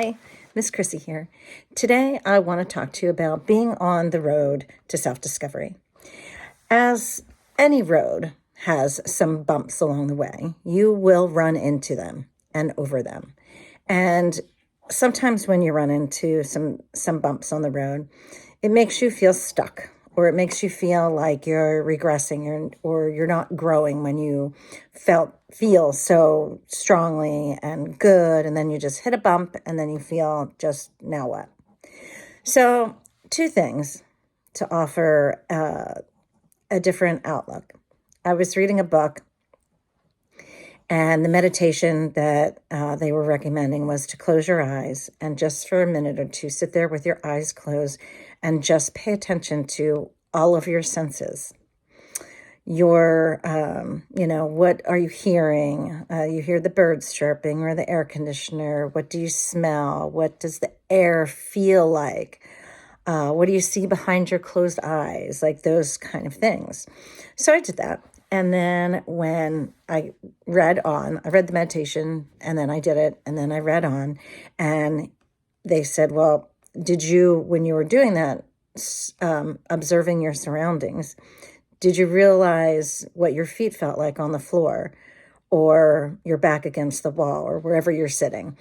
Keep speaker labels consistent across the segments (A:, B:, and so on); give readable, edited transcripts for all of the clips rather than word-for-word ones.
A: Hi, Miss Chrissy here. Today I want to talk to you about being on the road to self-discovery. As any road has some bumps along the way, you will run into them and over them. And sometimes when you run into some bumps on the road, it makes you feel stuck, or it makes you feel like you're regressing, or you're not growing when you feel so strongly and good, and then you just hit a bump and then you feel just, now what? So two things to offer a different outlook. I was reading a book, and the meditation that they were recommending was to close your eyes and just for a minute or two sit there with your eyes closed and just pay attention to all of your senses. Your, what are you hearing? You hear the birds chirping or the air conditioner. What do you smell? What does the air feel like? What do you see behind your closed eyes? Like those kind of things. So I did that. And then when I read the meditation, and then I did it, and then I read on, and they said, well, did you, when you were doing that, observing your surroundings, did you realize what your feet felt like on the floor, or your back against the wall, or wherever you're sitting?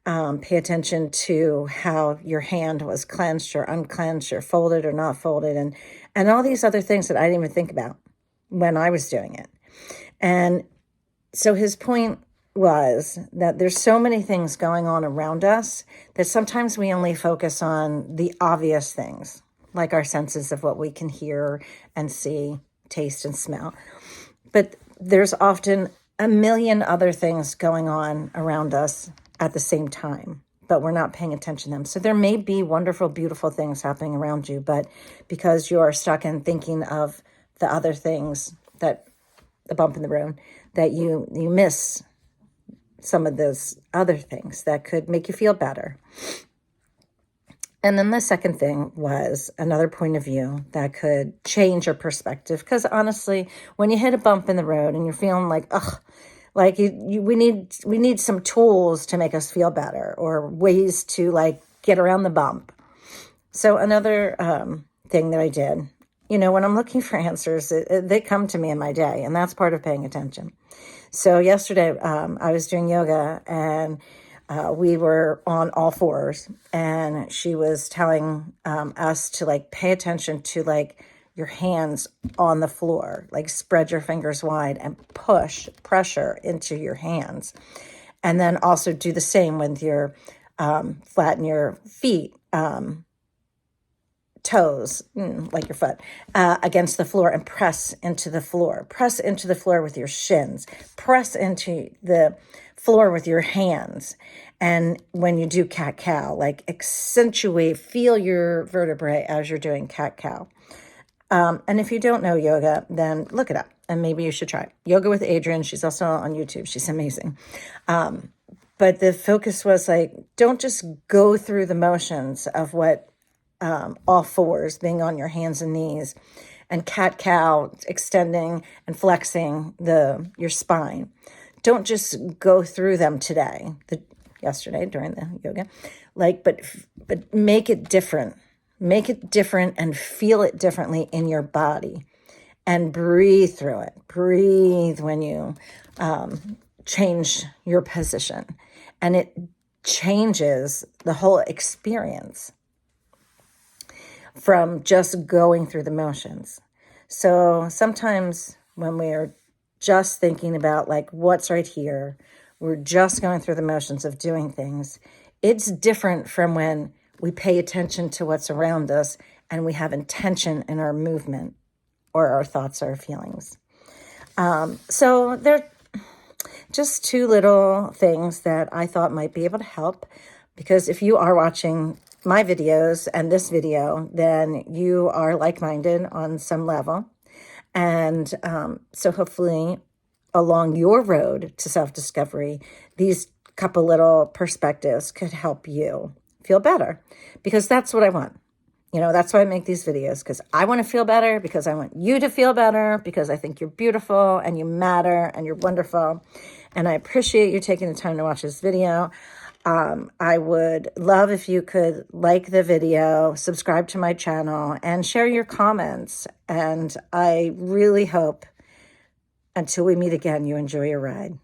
A: Pay attention to how your hand was clenched or unclenched or folded or not folded, and all these other things that I didn't even think about when I was doing it. And so his point was that there's so many things going on around us that sometimes we only focus on the obvious things, like our senses of what we can hear and see, taste and smell. But there's often a million other things going on around us at the same time, but we're not paying attention to them. So there may be wonderful, beautiful things happening around you, but because you're stuck in thinking of the other things, that the bump in the road, that you miss some of those other things that could make you feel better. And then the second thing was another point of view that could change your perspective. Because honestly, when you hit a bump in the road and you're feeling like, like we need some tools to make us feel better, or ways to like get around the bump. So another thing that I did, when I'm looking for answers, they come to me in my day, and that's part of paying attention. So yesterday, I was doing yoga, and we were on all fours, and she was telling us to like pay attention to like your hands on the floor, like spread your fingers wide and push pressure into your hands. And then also do the same with your flatten your feet, toes, like your foot, against the floor, and press into the floor. Press into the floor with your shins. Press into the floor with your hands. And when you do cat-cow, like accentuate, feel your vertebrae as you're doing cat-cow. And if you don't know yoga, then look it up, and maybe you should try it. Yoga with Adriene. She's also on YouTube. She's amazing. But the focus was like, don't just go through the motions of what all fours, being on your hands and knees, and cat-cow, extending and flexing your spine. Don't just go through them yesterday during the yoga, but make it different. Make it different and feel it differently in your body, and breathe through it. Breathe when you change your position, and it changes the whole experience from just going through the motions. So sometimes when we're just thinking about like what's right here, we're just going through the motions of doing things. It's different from when we pay attention to what's around us and we have intention in our movement or our thoughts or feelings. So they're just two little things that I thought might be able to help, because if you are watching my videos and this video, then you are like-minded on some level. And so hopefully along your road to self-discovery, these couple little perspectives could help you feel better, because that's what I want. That's why I make these videos, because I want to feel better, because I want you to feel better, because I think you're beautiful and you matter and you're wonderful. And I appreciate you taking the time to watch this video. I would love if you could like the video, subscribe to my channel, and share your comments. And I really hope, until we meet again, you enjoy your ride.